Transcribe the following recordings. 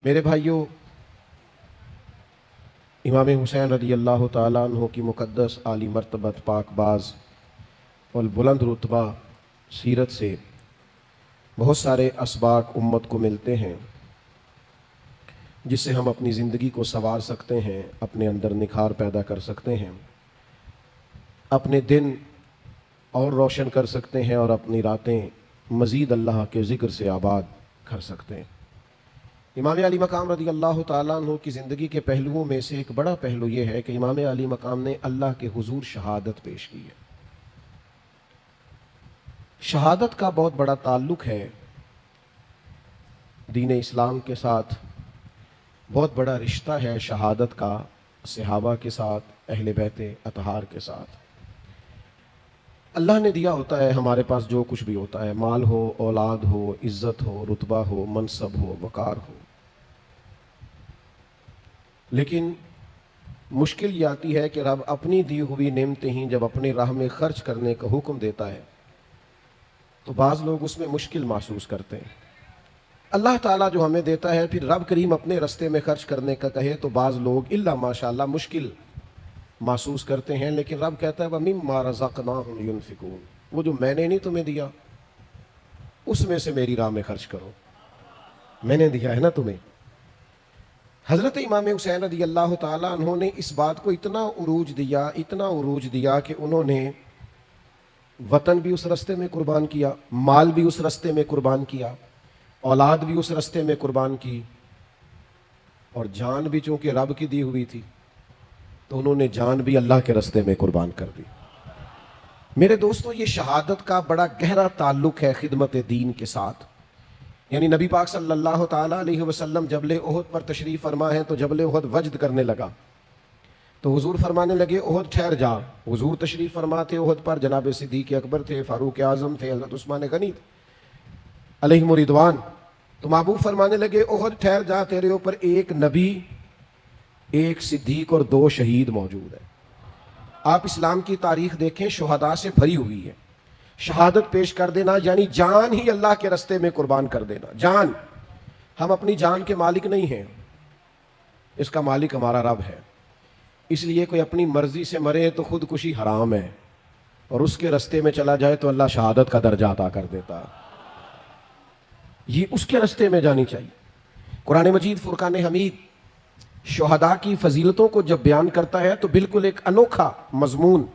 मेरे भाइयों, इमाम हुसैन रज़ी अल्लाह ताला अन्हु की मुक़द्दस आली मर्तबत पाकबाज और बुलंद रुतबा सीरत से बहुत सारे असबाक उम्मत को मिलते हैं जिससे हम अपनी ज़िंदगी को संवार सकते हैं, अपने अंदर निखार पैदा कर सकते हैं, अपने दिन और रोशन कर सकते हैं और अपनी रातें मज़ीद अल्लाह के ज़िक्र से आबाद कर सकते हैं। इमाम अली मकाम रज़ी अल्लाह ताला अन्हु की ज़िंदगी के पहलुओं में से एक बड़ा पहलू ये है कि इमाम अली मकाम ने अल्लाह के हुजूर शहादत पेश की है। शहादत का बहुत बड़ा ताल्लुक़ है दीन इस्लाम के साथ, बहुत बड़ा रिश्ता है शहादत का सहाबा के साथ, अहले बैत अतहार के साथ। अल्लाह ने दिया होता है हमारे पास जो कुछ भी होता है, माल हो, औलाद हो, इज़्ज़त हो, रुतबा हो, मनसब हो, वक़ार हो, लेकिन मुश्किल ये आती है कि रब अपनी दी हुई नेमतें ही जब अपनी राह में खर्च करने का हुक्म देता है तो बाज़ लोग उसमें मुश्किल महसूस करते हैं। अल्लाह ताला जो हमें देता है फिर रब करीम अपने रास्ते में खर्च करने का कहे तो बाज़ लोग इल्ला माशाअल्लाह मुश्किल महसूस करते हैं, लेकिन रब कहता है वमिम्मा रज़क़नाहुम युनफ़िकून, वो जो मैंने नहीं तुम्हें दिया उसमें से मेरी राह में खर्च करो, मैंने दिया है ना तुम्हें। हज़रत इमाम हुसैन रज़ी अल्लाह ताला अन्हु ने इस बात को इतना उरूज दिया कि उन्होंने वतन भी उस रास्ते में कुर्बान किया, माल भी उस रास्ते में कुर्बान किया, औलाद भी उस रास्ते में कुर्बान की, और जान भी चूंकि रब की दी हुई थी तो उन्होंने जान भी अल्लाह के रास्ते में कुर्बान कर दी। मेरे दोस्तों, ये शहादत का बड़ा गहरा ताल्लुक है खिदमत दीन के साथ। यानी नबी पाक सल्लल्लाहु ताला अलैहि वसल्लम जबले उहद पर तशरीफ़ फरमा है तो जबले उहद वजद करने लगा तो हुजूर फरमाने लगे उहद ठहर जा। हुजूर तशरीफ़ फरमा थे उहद पर, जनाब सिद्दीक़ अकबर थे, फ़ारूक आज़म थे, हज़रत उस्मान गनी अलैहिम रिदवान। तो महबूब फरमाने लगे उहद ठहर जा, तेरे ऊपर एक नबी, एक सिद्दीक़ और दो शहीद मौजूद है। आप इस्लाम की तारीख देखें, शुहदा से भरी हुई है। शहादत पेश कर देना यानी जान ही अल्लाह के रास्ते में कुर्बान कर देना। जान, हम अपनी जान के मालिक नहीं हैं, इसका मालिक हमारा रब है। इसलिए कोई अपनी मर्जी से मरे तो खुदकुशी हराम है, और उसके रास्ते में चला जाए तो अल्लाह शहादत का दर्जा अता कर देता है। ये उसके रास्ते में जानी चाहिए। कुरान मजीद फुरकान हमीद शुहदा की फजीलतों को जब बयान करता है तो बिल्कुल एक अनोखा मजमून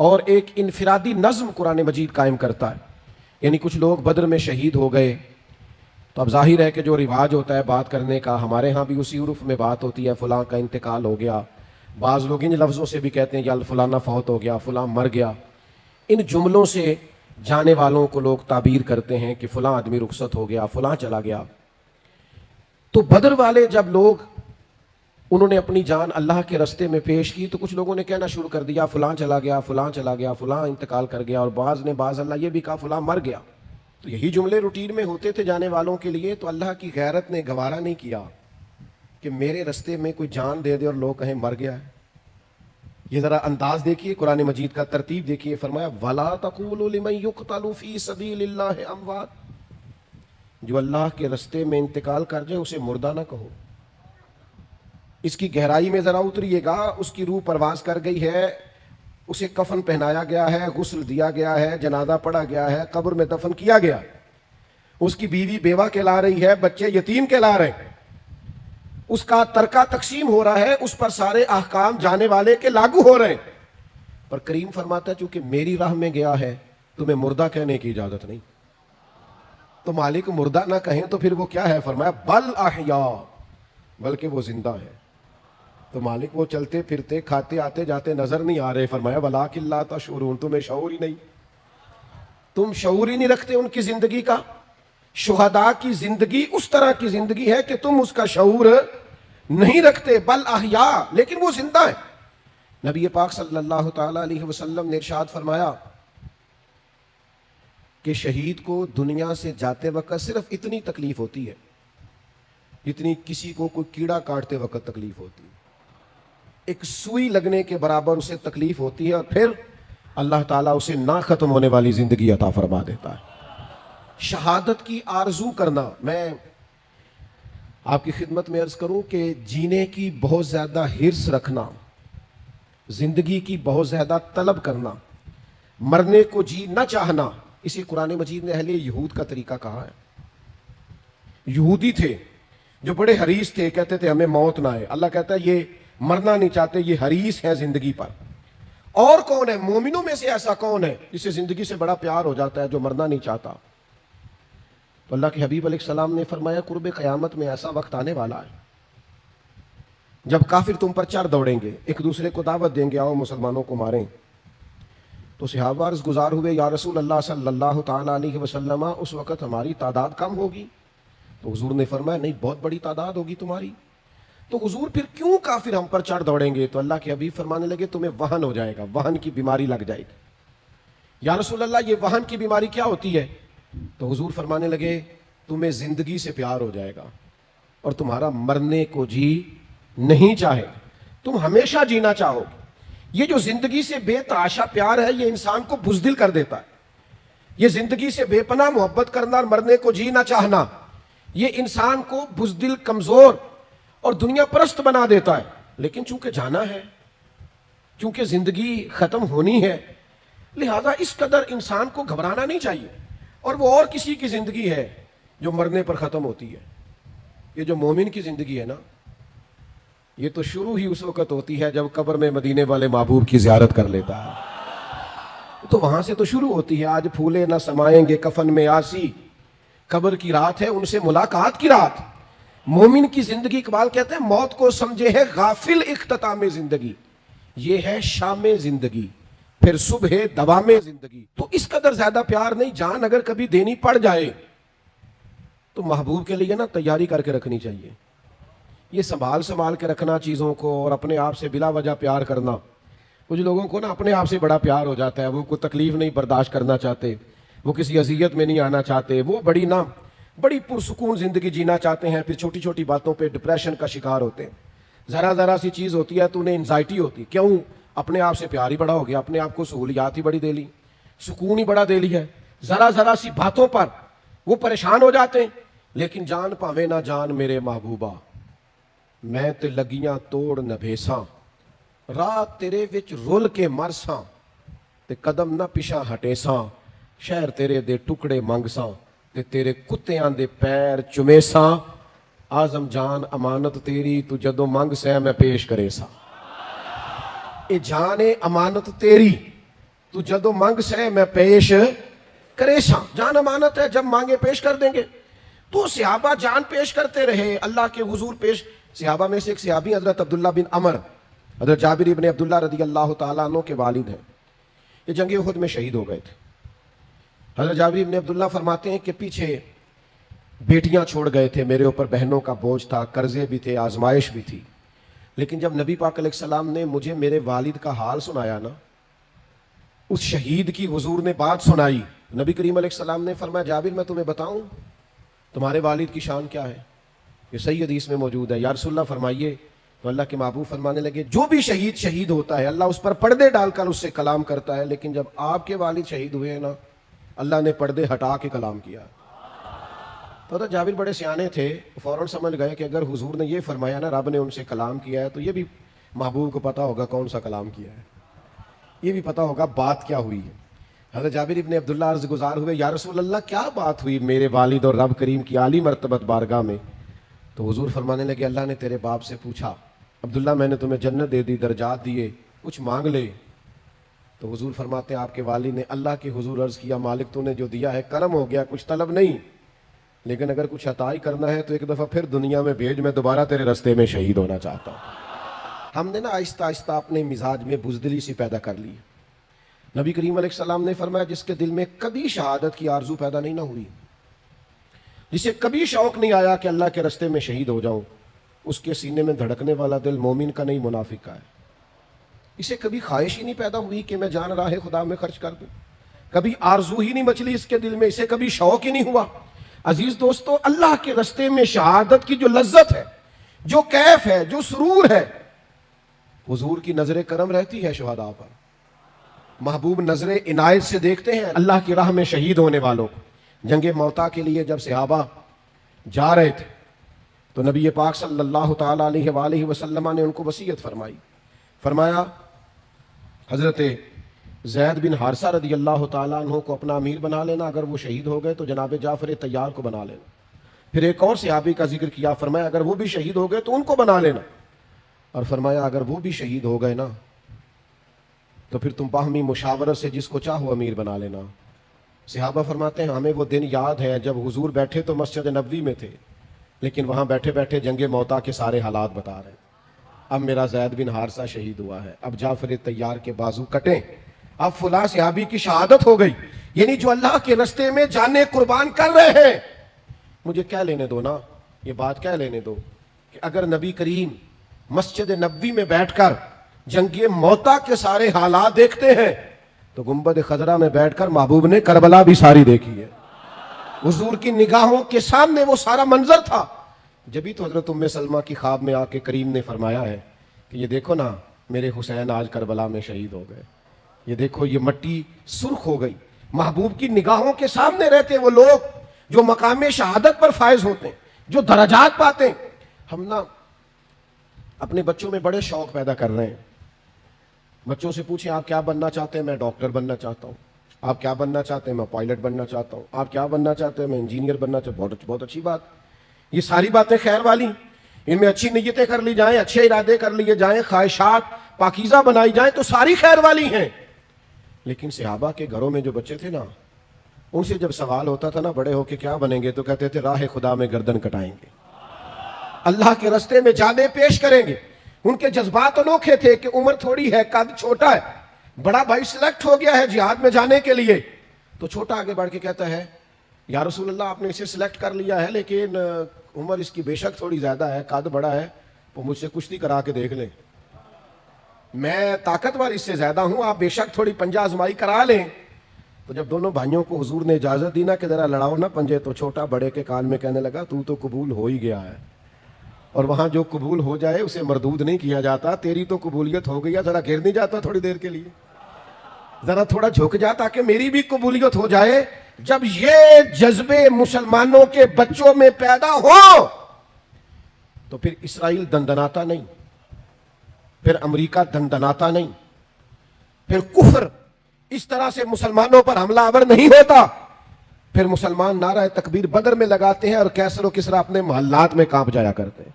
और एक इनफिरादी नज़्म कुरान मजीद कायम करता है। यानी कुछ लोग बदर में शहीद हो गए तो अब जाहिर है कि जो रिवाज होता है बात करने का, हमारे यहाँ भी उसी उर्फ में बात होती है, फ़लाँ का इंतकाल हो गया। बाज़ लोग इन लफ्ज़ों से भी कहते हैं या फ़लाना फ़ौत हो गया, फ़लाँ मर गया। इन जुमलों से जाने वालों को लोग ताबीर करते हैं कि फ़लाँ आदमी रुखसत हो गया, फ़लाँ चला गया। तो बदर वाले जब लोग उन्होंने अपनी जान अल्लाह के रास्ते में पेश की तो कुछ लोगों ने कहना शुरू कर दिया फ़लाँ चला गया, फ़लाँ चला गया, फ़लाँ इंतकाल कर गया, और बाज़ अल्लाह ये भी कहा फ़लाँ मर गया। तो यही जुमले रूटीन में होते थे जाने वालों के लिए। तो अल्लाह की गैरत ने गवारा नहीं किया कि मेरे रास्ते में कोई जान दे दे और लोग कहें मर गया है। ये ज़रा अंदाज देखिए, कुरान मजीद का तरतीब देखिए। फरमाया वला तक़ूलू लिमन युक़तलू फ़ी सबीलिल्लाहि अमवात, जो अल्लाह के रास्ते में इंतकाल कर जाए उसे मुर्दा ना कहो। इसकी गहराई में ज़रा उतरिएगा। उसकी रूह परवास कर गई है, उसे कफन पहनाया गया है, गुस्ल दिया गया है, जनाजा पढ़ा गया है, कब्र में दफन किया गया, उसकी बीवी बेवा कहला रही है, बच्चे यतीम कहला रहे हैं, उसका तरका तकसीम हो रहा है, उस पर सारे अहकाम जाने वाले के लागू हो रहे हैं। पर करीम फरमाता है चूंकि मेरी राह में गया है तुम्हें मुर्दा कहने की इजाजत नहीं। तो मालिक मुर्दा ना कहें तो फिर वो क्या है? फरमाया बल अहया, बल्कि वो जिंदा है। तो मालिक वो चलते फिरते खाते आते जाते नजर नहीं आ रहे। फरमाया वलाकिन ला तशऊरून, तुम्हें शऊर ही नहीं, तुम शऊर ही नहीं रखते उनकी जिंदगी का। शुहदा की जिंदगी उस तरह की जिंदगी है कि तुम उसका शऊर नहीं रखते। बल अहया, लेकिन वो जिंदा है। नबी पाक सल्लल्लाहु ताला अलैहि वसल्लम ने इरशाद फरमाया कि शहीद को दुनिया से जाते वक्त सिर्फ इतनी तकलीफ होती है जितनी किसी को कोई कीड़ा काटते वक्त तकलीफ होती है। एक सुई लगने के बराबर उसे तकलीफ होती है, और फिर अल्लाह ताला उसे ना खत्म होने वाली जिंदगी अता फरमा देता है। शहादत की आरजू करना, मैं आपकी खिदमत में अर्ज करूं कि जीने की बहुत ज्यादा हिर्स रखना, जिंदगी की बहुत ज्यादा तलब करना, मरने को जी न चाहना, इसी कुरान मजीद ने अहले यहूद का तरीका कहा है। यहूदी थे जो बड़े हरीस थे, कहते थे हमें मौत ना आए। अल्लाह कहता है ये मरना नहीं चाहते, ये हरीस है जिंदगी पर। और कौन है मोमिनों में से ऐसा कौन है जिसे जिंदगी से बड़ा प्यार हो जाता है, जो मरना नहीं चाहता? तो अल्लाह के हबीब अलैहिस्सलाम ने फरमाया कुर्ब क़यामत में ऐसा वक्त आने वाला है जब काफिर तुम पर चढ़ दौड़ेंगे, एक दूसरे को दावत देंगे आओ मुसलमानों को मारें। तो सहाबा अर्ज़ गुजार हुए या रसूल अल्लाह सल्लल्लाहु तआला अलैहि वसल्लम, उस वक्त हमारी तादाद कम होगी? तो हुजूर ने फरमाया नहीं, बहुत बड़ी तादाद होगी तुम्हारी। तो हुजूर फिर क्यों काफिर हम पर चढ़ दौड़ेंगे? तो अल्लाह के हबीब फरमाने लगे तुम्हें वहन हो जाएगा, वहन की बीमारी लग जाएगी। या रसूल अल्लाह ये वहन की बीमारी क्या होती है? तो हुजूर फरमाने लगे तुम्हें जिंदगी से प्यार हो जाएगा और तुम्हारा मरने को जी नहीं चाहे, तुम हमेशा जीना चाहोगे। ये जो जिंदगी से बेतहाशा प्यार है ये इंसान को बुज़दिल कर देता है। ये जिंदगी से बेपनाह मोहब्बत करना और मरने को जी ना चाहना ये इंसान को बुज़दिल, कमजोर और दुनिया परस्त बना देता है। लेकिन चूंकि जाना है, चूंकि जिंदगी खत्म होनी है, लिहाजा इस कदर इंसान को घबराना नहीं चाहिए। और वो और किसी की जिंदगी है जो मरने पर खत्म होती है। ये जो मोमिन की जिंदगी है ना, ये तो शुरू ही उस वक्त होती है जब कब्र में मदीने वाले महबूब की ज़ियारत कर लेता है। तो वहां से तो शुरू होती है। आज फूले ना समाएंगे कफन में आसी, कब्र की रात है उनसे मुलाकात की रात। मोमिन की जिंदगी, इकबाल कहते हैं मौत को समझे है गाफिल इख्तिताम जिंदगी, ये है शाम जिंदगी फिर सुबह दवा में जिंदगी। तो इस कदर ज्यादा प्यार नहीं, जान अगर कभी देनी पड़ जाए तो महबूब के लिए ना तैयारी करके रखनी चाहिए। ये संभाल संभाल के रखना चीज़ों को और अपने आप से बिला वजह प्यार करना, कुछ लोगों को ना अपने आप से बड़ा प्यार हो जाता है, वो कोई तकलीफ नहीं बर्दाश्त करना चाहते, वो किसी अजियत में नहीं आना चाहते, वो बड़ी पुरसुकून जिंदगी जीना चाहते हैं, फिर छोटी छोटी बातों पे डिप्रेशन का शिकार होते हैं। जरा जरा सी चीज़ होती है तो उन्हें एंजाइटी होती, क्यों? अपने आप से प्यार ही बड़ा हो गया, अपने आप को सहूलियात ही बड़ी दे ली, सुकून ही बड़ा दे लिया है, जरा जरा सी बातों पर वो परेशान हो जाते हैं। लेकिन जान भावे ना जान मेरे महबूबा, मैं ते लगियां तोड़ नभेसा, रात तेरे विच रुल के मरसा, ते कदम ना पिछा हटेसा, शहर तेरे दे टुकड़े मंगसा, ते तेरे कुत्तियां दे पैर चुमेसा, आजम जान अमानत तेरी तू जदों मंग सै मैं पेश करे सा। ए जाने अमानत तेरी तू जदों मंग सै मैं पेश करे सा। जान अमानत है, जब मांगे पेश कर देंगे। तो सहाबा जान पेश करते रहे अल्लाह के हुजूर पेश। सहाबा में से एक सहाबी हजरत अब्दुल्ला बिन अमर, हजरत जाबिर इब्न अब्दुल्ला रदी अल्लाह तआला अन्हु के वालिद हैं। ये जंग उहद में शहीद हो गए थे। हजरत जाबिर इब्न अब्दुल्ला फरमाते हैं कि पीछे बेटियां छोड़ गए थे, मेरे ऊपर बहनों का बोझ था, कर्जे भी थे, आजमाइश भी थी। लेकिन जब नबी पाक अलैहिस्सलाम ने मुझे मेरे वालिद का हाल सुनाया ना, उस शहीद की हुजूर ने बात सुनाई, नबी करीम अलैहिस्सलाम ने फरमाया जाबिर मैं तुम्हें बताऊं तुम्हारे वालिद की शान क्या है? ये सही हदीस में मौजूद है। या रसूलल्लाह फरमाइए। तो अल्लाह के महबूब फरमाने लगे जो भी शहीद होता है अल्लाह उस पर पर्दे डालकर उससे कलाम करता है, लेकिन जब आपके वालिद शहीद हुए ना, अल्लाह ने पर्दे हटा के कलाम किया। तो जाबिर बड़े सियाने थे, फौरन समझ गए कि अगर हुजूर ने ये फरमाया ना रब ने उनसे कलाम किया है, तो ये भी महबूब को पता होगा कौन सा कलाम किया है, ये भी पता होगा बात क्या हुई है। हज़रत जाबिर इब्न अब्दुल्ला अर्ज़ गुज़ार हुए या रसूल अल्लाह क्या बात हुई मेरे वालिद और रब करीम की आली मर्तबत बारगाह में? तो हुजूर फरमाने लगे अल्लाह ने तेरे बाप से पूछा अब्दुल्ला मैंने तुम्हें जन्नत दे दी, दर्जात दिए, कुछ मांग ले। तो हुजूर फरमाते हैं आपके वालिद ने अल्लाह के हुजूर अर्ज़ किया मालिक तूने जो दिया है करम हो गया, कुछ तलब नहीं, लेकिन अगर कुछ अता ही करना है तो एक दफ़ा फिर दुनिया में भेज, मैं दोबारा तेरे रास्ते में शहीद होना चाहता हूँ। हमने ना आहिस्ता आहिस्ता अपने मिजाज में बुज़दिली सी पैदा कर ली। नबी करीम अलैहिस्सलाम ने फरमाया जिसके दिल में कभी शहादत की आरजू पैदा नहीं ना हुई, जिसे कभी शौक नहीं आया कि अल्लाह के रास्ते में शहीद हो जाऊं, उसके सीने में धड़कने वाला दिल मोमिन का नहीं मुनाफिक का है। इसे कभी ख्वाहिश ही नहीं पैदा हुई कि मैं जान राह खुदा में खर्च कर दूं, कभी आरजू ही नहीं मचली इसके दिल में, इसे कभी शौक ही नहीं हुआ। अजीज दोस्तों, अल्लाह के रास्ते में शहादत की जो लज्जत है, जो कैफ है, जो सुरूर है, हुजूर की नजर करम रहती है शुहदा पर। महबूब नजर इनायत से देखते हैं अल्लाह की राह में शहीद होने वालों को। जंगे मौता के लिए जब सहाबा जा रहे थे तो नबी पाक सल्लल्लाहु ताला अलैहि वसल्लम ने उनको वसीयत फरमाई, फरमाया हजरत ज़ैद बिन हारिसा रदी अल्लाह ताला अन्हु को अपना अमीर बना लेना, अगर वो शहीद हो गए तो जनाब जाफर तैयार को बना लेना। फिर एक और सहाबी का जिक्र किया, फरमाया अगर वो भी शहीद हो गए तो उनको बना लेना, और फरमाया अगर वो भी शहीद हो गए ना तो फिर तुम बाहमी मुशावरत से जिसको चाहो अमीर बना लेना। सहाबा फरमाते हैं हमें वो दिन याद है जब हुजूर बैठे तो मस्जिद नबवी में थे, लेकिन वहां बैठे बैठे जंगे मौता के सारे हालात बता रहे हैं। अब मेरा ज़ैद बिन हारिसा शहीद हुआ है, अब जाफर तैयार के बाजू कटे, अब फुला सहाबी की शहादत हो गई, यानी जो अल्लाह के रास्ते में जाने कुर्बान कर रहे हैं। मुझे क्या लेने दो ना, ये बात क्या लेने दो कि अगर नबी करीम मस्जिद नबवी में बैठकर जंगे मौता के सारे हालात देखते हैं तो गुंबद खजरा में बैठकर महबूब ने करबला भी सारी देखी है। हुजूर की निगाहों के सामने वो सारा मंजर था। जब भी तो हजरत उम्मे सलमा की ख्वाब में आके करीम ने फरमाया है कि ये देखो ना मेरे हुसैन आज करबला में शहीद हो गए, ये देखो ये मट्टी सुर्ख हो गई। महबूब की निगाहों के सामने रहते वो लोग जो मकामे शहादत पर फायज होते हैं, जो दराजात पाते हैं। हम ना अपने बच्चों में बड़े शौक पैदा कर रहे हैं। बच्चों से पूछें आप क्या बनना चाहते हैं, मैं डॉक्टर बनना चाहता हूँ। आप क्या बनना चाहते हैं, मैं पायलट बनना चाहता हूँ। आप क्या बनना चाहते हैं, मैं इंजीनियर बनना चाहता हूँ। बहुत अच्छी बात। ये सारी बातें खैर वाली, इनमें अच्छी नीयतें कर ली जाएं, अच्छे इरादे कर लिए जाएं, ख्वाहिशात पाकीज़ा बनाई जाएं तो सारी खैर वाली हैं। लेकिन सहाबा के घरों में जो बच्चे थे ना, उनसे जब सवाल होता था ना बड़े होके क्या बनेंगे, तो कहते थे राह खुदा में गर्दन कटाएंगे, अल्लाह के रास्ते में जाने पेश करेंगे। उनके जज्बात अनोखे थे कि उम्र थोड़ी है, कद छोटा है, बड़ा भाई सिलेक्ट हो गया है जिहाद में जाने के लिए, तो छोटा आगे बढ़ के कहता है या रसूल अल्लाह आपने इसे सिलेक्ट कर लिया है, लेकिन उम्र इसकी बेशक थोड़ी ज्यादा है, कद बड़ा है, तो मुझसे कुश्ती करा के देख लें, मैं ताकतवर इससे ज्यादा हूं, आप बेशक थोड़ी पंजा आजमाई करा लें। तो जब दोनों भाइयों को हुजूर ने इजाजत दी ना कि जरा लड़ाओ ना पंजे, तो छोटा बड़े के कान में कहने लगा तू तो कबूल हो ही गया है, और वहां जो कबूल हो जाए उसे मरदूद नहीं किया जाता। तेरी तो कबूलियत हो गई है, जरा गिर नहीं जाता थोड़ी देर के लिए, जरा थोड़ा झुक जा ताकि मेरी भी कबूलियत हो जाए। जब ये जज्बे मुसलमानों के बच्चों में पैदा हो तो फिर इसराइल दंदनाता नहीं, फिर अमेरिका दंदनाता नहीं, फिर कुफ्र इस तरह से मुसलमानों पर हमलावर नहीं होता। फिर मुसलमान नारा तकबीर बदर में लगाते हैं और कैसर व किसरा अपने मोहल्लात में कांप जाया करते हैं।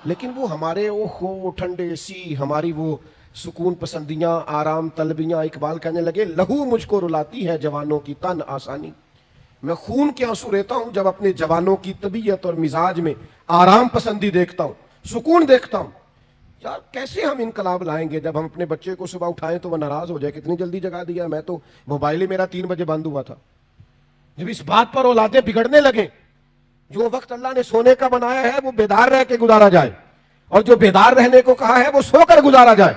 लेकिन वो हमारे ओहो ठंडे सी, हमारी वो सुकून पसंदियां, आराम तलबियां, इकबाल कहने लगे लहू मुझको रुलाती है जवानों की तन आसानी, मैं खून के आंसू रहता हूं जब अपने जवानों की तबीयत और मिजाज में आराम पसंदी देखता हूं, सुकून देखता हूं। यार कैसे हम इनकलाब लाएंगे जब हम अपने बच्चे को सुबह उठाएं तो वह नाराज हो जाए, कितनी जल्दी जगा दिया, मैं तो मोबाइल ही मेरा 3 बजे बंद हुआ था। जब इस बात पर औलादें बिगड़ने लगे, जो वक्त अल्लाह ने सोने का बनाया है वो बेदार रह के गुजारा जाए, और जो बेदार रहने को कहा है वो सोकर गुजारा जाए,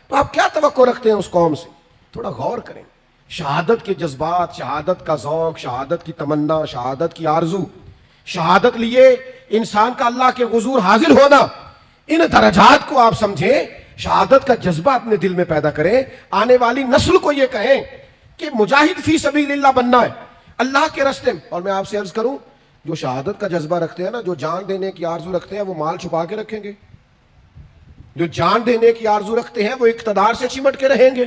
तो आप क्या तवक्को रखते हैं उस कौम से? थोड़ा गौर करें। शहादत के जज्बात, शहादत का ज़ौक़, शहादत की तमन्ना, शहादत की आरजू, शहादत लिए इंसान का अल्लाह के हुजूर हाजिर होना, इन दरजात को आप समझें, शहादत का जज्बा अपने दिल में पैदा करें। आने वाली नस्ल को यह कहें कि मुजाहिद फी सबीलिल्लाह बनना है अल्लाह के रास्ते में। और मैं आपसे अर्ज करूं, जो शहादत का जज्बा रखते हैं ना, जो जान देने की आरजू रखते हैं, वो माल छुपा के रखेंगे। जो जान देने की आरजू रखते हैं वो इक्तदार से चिमट के रहेंगे।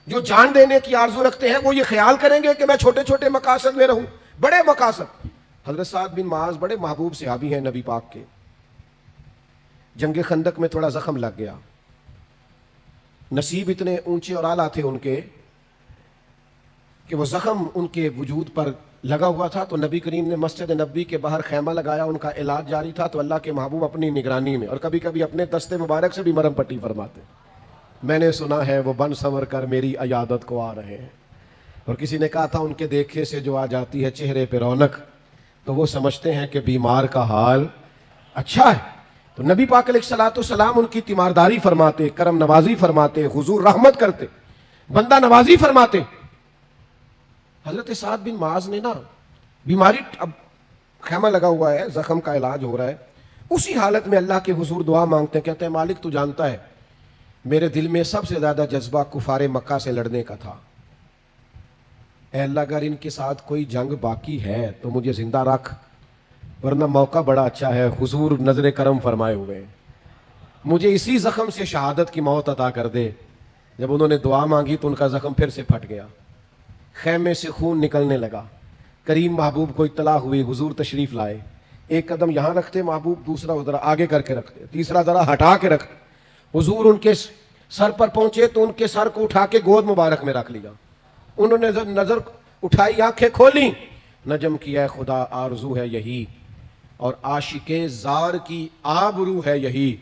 जो जान देने की आरजू रखते हैं वो ये ख्याल करेंगे कि मैं छोटे छोटे मकासद में रहूं, बड़े मकासद। हजरत साद बिन माज बड़े महबूब सहाबी हैं नबी पाक के। जंगे खंदक में थोड़ा जख्म लग गया, नसीब इतने ऊंचे और आला थे उनके कि वो जख्म उनके वजूद पर लगा हुआ था। तो नबी करीम ने मस्जिद नबी के बाहर खैमा लगाया, उनका इलाज जारी था। तो अल्लाह के महबूब अपनी निगरानी में और कभी कभी अपने दस्ते मुबारक से भी मरम पट्टी फरमाते। मैंने सुना है वो बन संवर कर मेरी अयादत को आ रहे हैं। और किसी ने कहा था उनके देखे से जो आ जाती है चेहरे पे रौनक, तो वो समझते हैं कि बीमार का हाल अच्छा है। तो नबी पाक अलैहिस्सलाम उनकी तीमारदारी फरमाते, करम नवाजी फरमाते, हुजूर रहमत करते, बंदा नवाजी फरमाते। हजरत साद बिन माज ने ना बीमारी, अब खैमा लगा हुआ है, जख्म का इलाज हो रहा है, उसी हालत में अल्लाह के हुजूर दुआ मांगते हैं। कहते हैं मालिक तू जानता है मेरे दिल में सबसे ज्यादा जज्बा कुफारे मक्का से लड़ने का था। ऐ अल्लाह अगर इनके साथ कोई जंग बाकी है तो मुझे जिंदा रख, वरना मौका बड़ा अच्छा है, हुजूर नजर करम फरमाए हुए हैं, मुझे इसी जख्म से शहादत की मौत अता कर दे। जब उन्होंने दुआ मांगी तो उनका जख्म फिर से फट गया, खैमे से खून निकलने लगा। करीम महबूब को इत्तला हुई, हुजूर तशरीफ लाए, एक कदम यहां रखते महबूब, दूसरा उधर आगे करके रखते, तीसरा जरा हटा के रखते। हुजूर उनके सर पर पहुंचे तो उनके सर को उठा के गोद मुबारक में रख लिया। उन्होंने नजर उठाई, आंखें खोली, नजम किया खुदा आरजू है यही और आशिके जार की आबरू है यही,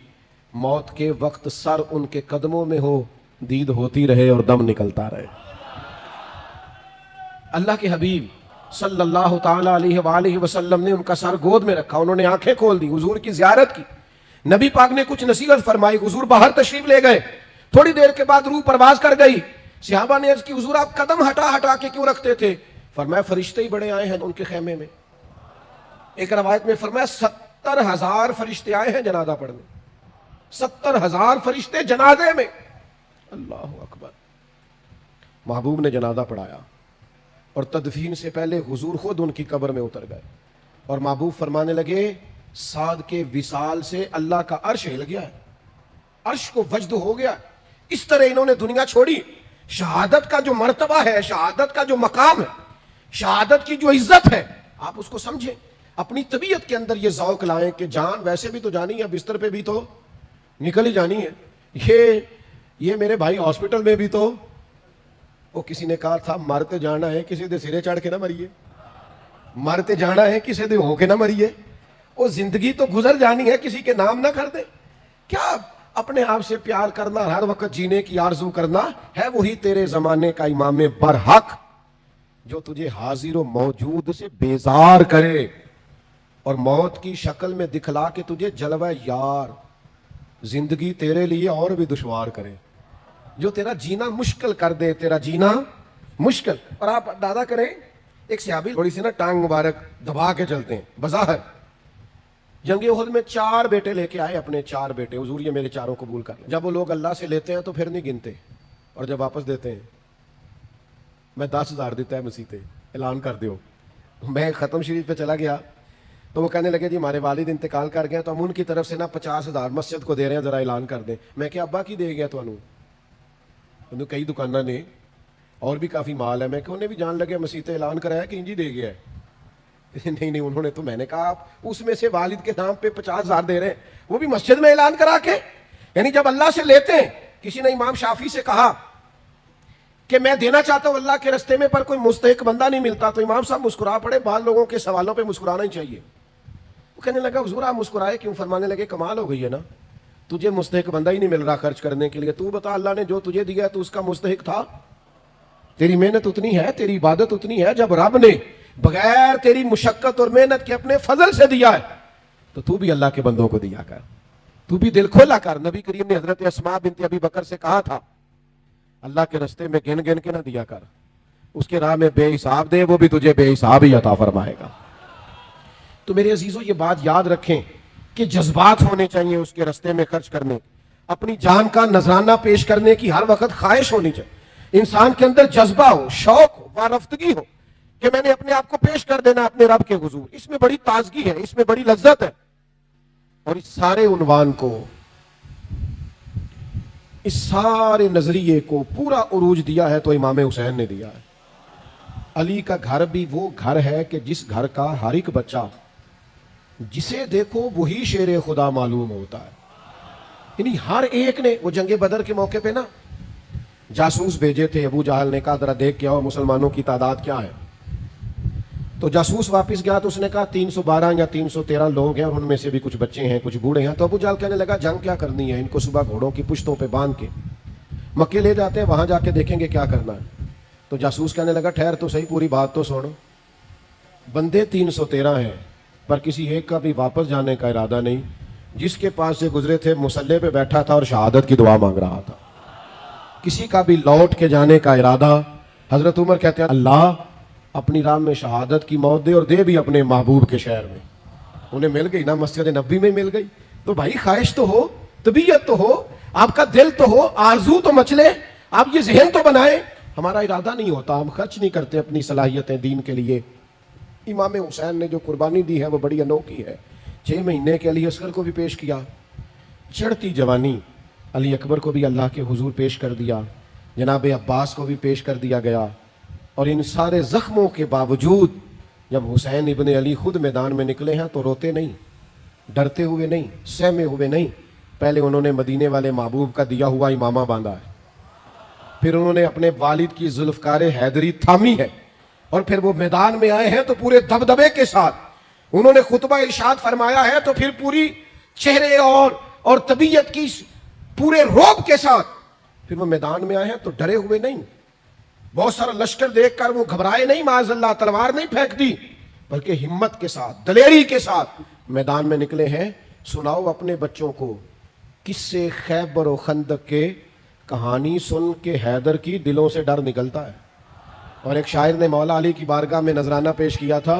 मौत के वक्त सर उनके कदमों में हो, दीद होती रहे और दम निकलता रहे। अल्लाह के हबीब सल्लल्लाहु ताला अलैहि वसल्लम ने उनका सर गोद में रखा, उन्होंने आंखें खोल दी, हुजूर की जियारत की। नबी पाक ने कुछ नसीहत फरमाई, हुजूर बाहर तशरीफ ले गए। थोड़ी देर के बाद रूह परवाज कर गई। सहाबा ने अर्ज की, हुजूर आप कदम हटा हटा के क्यों रखते थे? फरमाया फरिश्ते ही बड़े आए हैं उनके खेमे में। एक रवायत में फरमाया 70,000 फरिश्ते आए हैं जनाजा पढ़ने, 70,000 फरिश्ते जनाजे में। अल्लाह अकबर। महबूब ने जनाजा पढ़ाया और तदफीन से पहले हुजूर खुद उनकी कब्र में उतर गए और महबूब फरमाने लगे, साद के विसाल से अल्लाह का अर्श हिल गया है, अर्श को वजद हो गया। इस तरह इन्होंने दुनिया छोड़ी। शहादत का जो मर्तबा है, शहादत का जो मकाम है, शहादत की जो इज्जत है, आप उसको समझें। अपनी तबीयत के अंदर ये ज़ौक लाएं कि जान वैसे भी तो जानी है, बिस्तर पे भी तो निकल ही जानी है। ये मेरे भाई हॉस्पिटल में भी तो, वो किसी ने कहा था मरते जाना है, किसी दे सिरे चढ़ के ना मरिए, मरते जाना है किसी दे होके ना मरिए। वो जिंदगी तो गुजर जानी है, किसी के नाम ना कर दे। क्या अपने आप से प्यार करना, हर वक्त जीने की आरजू करना है, वही तेरे जमाने का इमाम बरहक जो तुझे हाजिर व मौजूद से बेजार करे और मौत की शक्ल में दिखला के तुझे जलवा यार जिंदगी तेरे लिए और भी दुश्वार करे, जो तेरा जीना मुश्किल कर दे, तेरा जीना मुश्किल। और आप दादा करें, एक सहाबी थोड़ी सी ना टांग मुबारक दबा के चलते हैं बज़ाहिर। जंगे उहद में 4 बेटे लेके आए, अपने 4 बेटे, हुजूर ये मेरे चारों कबूल कर लें। जब वो लोग अल्लाह से लेते हैं तो फिर नहीं गिनते, और जब वापस देते हैं, मैं 10,000 देता है मसीते, ऐलान कर दो। मैं खत्म शरीफ पे चला गया तो वो कहने लगे, जी हमारे वालिद इंतकाल कर गए तो हम उनकी तरफ से ना 50,000 मस्जिद को दे रहे हैं, जरा ऐलान कर दें। मैं क्या अब्बा की दे गया तो कई दुकाना ने और भी काफी माल है। मैं कि उन्हें भी जान लगे मसीते ऐलान कराया कि इंजी दे गया है। नहीं उन्होंने तो, मैंने कहा आप उसमें से वालिद के नाम पे 50,000 दे रहे हैं, वो भी मस्जिद में ऐलान करा के। यानी जब अल्लाह से लेते हैं, किसी ने इमाम शाफी से कहा कि मैं देना चाहता हूं अल्लाह के रस्ते में, पर कोई मुस्तहिक बंदा नहीं मिलता, तो इमाम साहब मुस्कुरा पड़े। बाद लोगों के सवालों पे मुस्कुराना ही चाहिए। वो कहने लगा, हुजूर आप मुस्कुराए क्यों? फरमाने लगे, कमाल हो गई है ना, तुझे मुस्तहिक बंदा ही नहीं मिल रहा खर्च करने के लिए। तू बता, अल्लाह ने जो तुझे दिया तो उसका मुस्तहिक था? तेरी मेहनत उतनी है, तेरी इबादत उतनी है, जब रब ने बगैर तेरी मुशक्कत और मेहनत के अपने फजल से दिया है तो तू भी अल्लाह के बंदों को दिया कर, तू भी दिल खोला कर। नबी करीम ने हजरत अस्मा बिनत अबी बकर से कहा था, अल्लाह के रस्ते में गिन गिन के ना दिया कर, उसके राह में बेहिसाब दे, वो भी तुझे बेहिसाब ही अता फरमाएगा। तो मेरे अजीजों, ये बात याद रखें कि जज्बात होने चाहिए उसके रस्ते में खर्च करने, अपनी जान का नजराना पेश करने की हर वक्त ख्वाहिश होनी चाहिए। इंसान के अंदर जज्बा हो, शौक हो, वारफ्तगी हो कि मैंने अपने आप को पेश कर देना अपने रब के हुजूर। इसमें बड़ी ताजगी है, इसमें बड़ी लज्जत है। और इस सारे उन्वान को, इस सारे नजरिए को पूरा उरूज दिया है तो इमाम हुसैन ने दिया है। अली का घर भी वो घर है कि जिस घर का हर एक बच्चा जिसे देखो वही शेर खुदा मालूम होता है। यानी हर एक ने, वो जंगे बदर के मौके पे ना जासूस भेजे थे, अबू जहल ने कहा जरा देख के आओ मुसलमानों की तादाद क्या है। तो जासूस वापस गया तो उसने कहा 312 या 313 लोग हैं और उनमें से भी कुछ बच्चे हैं, कुछ बूढ़े हैं। तो अबू जहल कहने लगा, जंग क्या करनी है, इनको सुबह घोड़ों की पुश्तों पे बांध के मक्के ले जाते हैं, वहां जाके देखेंगे क्या करना है। तो जासूस कहने लगा, ठहर तो सही, पूरी बात तो सुनो। बंदे 313 हैं पर किसी एक का भी वापस जाने का इरादा नहीं। जिसके पास से गुजरे थे मुसल्ले पे बैठा था और शहादत की दुआ मांग रहा था। किसी का भी लौट के जाने का इरादा। हजरत उमर कहते हैं, अल्लाह अपनी राह में शहादत की मौत दे और दे भी अपने महबूब के शहर में। उन्हें मिल गई ना, मस्जिद नबी में मिल गई। तो भाई ख्वाहिश तो हो, तबीयत तो हो, आपका दिल तो हो, आरजू तो मचले, आप ये जहन तो बनाए। हमारा इरादा नहीं होता, हम खर्च नहीं करते अपनी सलाहियतें दीन के लिए। इमाम हुसैन ने जो कुर्बानी दी है वो बड़ी अनोखी है। 6 महीने के अली असगर को भी पेश किया, चढ़ती जवानी अली अकबर को भी अल्लाह के हुजूर पेश कर दिया, जनाब अब्बास को भी पेश कर दिया गया। और इन सारे जख्मों के बावजूद जब हुसैन इब्ने अली खुद मैदान में निकले हैं तो रोते नहीं, डरते हुए नहीं, सहमे हुए नहीं। पहले उन्होंने मदीने वाले महबूब का दिया हुआ इमामा बांधा है, फिर उन्होंने अपने वालिद की जुल्फकार हैदरी थामी है, और फिर वो मैदान में आए हैं तो पूरे दबदबे के साथ उन्होंने खुतबा इरशाद फरमाया है, तो फिर पूरी चेहरे और तबीयत की पूरे रोब के साथ फिर वो मैदान में आए हैं तो डरे हुए नहीं। बहुत सारा लश्कर देखकर वो घबराए नहीं, माज़अल्लाह तलवार नहीं फेंक दी, बल्कि हिम्मत के साथ, दलेरी के साथ मैदान में निकले हैं। सुनाओ अपने बच्चों को किस्से खैबर और खंदक के, कहानी सुन के हैदर की दिलों से डर निकलता है। और एक शायर ने मौला अली की बारगाह में नजराना पेश किया था,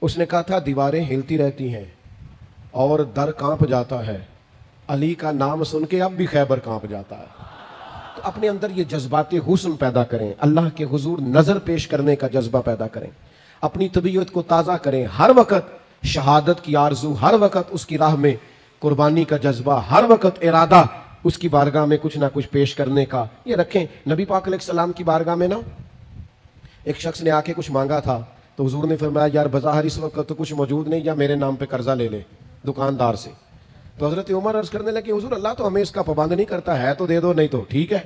उसने कहा था दीवारें हिलती रहती हैं और दर कांप जाता है, अली का नाम सुन के अब भी खैबर कांप जाता है। तो अपने अंदर ये जज्बात हुस्न पैदा करें, अल्लाह के हुजूर नजर पेश करने का जज्बा पैदा करें, अपनी तबीयत को ताज़ा करें, हर वक्त शहादत की आरजू, हर वक्त उसकी राह में कुर्बानी का जज्बा, हर वक्त इरादा उसकी बारगाह में कुछ ना कुछ पेश करने का ये रखें। नबी पाक अलैहिस्सलाम की बारगाह में ना एक शख्स ने आके कुछ मांगा था, तो हुजूर ने फरमाया यार बाज़ार इस वक्त तो कुछ मौजूद नहीं, या मेरे नाम पे कर्जा ले ले दुकानदार से। तो हजरत उमर अर्ज करने लगे हुजूर अल्लाह तो हमें इसका पाबंद नहीं करता है, तो दे दो, नहीं तो ठीक है।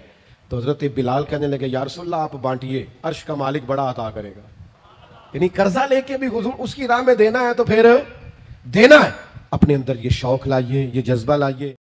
तो हजरत बिलाल कहने लगे या रसूलल्लाह आप बांटिए, अर्श का मालिक बड़ा अता करेगा। यानी कर्जा लेके भी हुजूर उसकी राह में देना है तो फिर देना है। अपने अंदर ये शौक लाइए, ये जज्बा लाइए।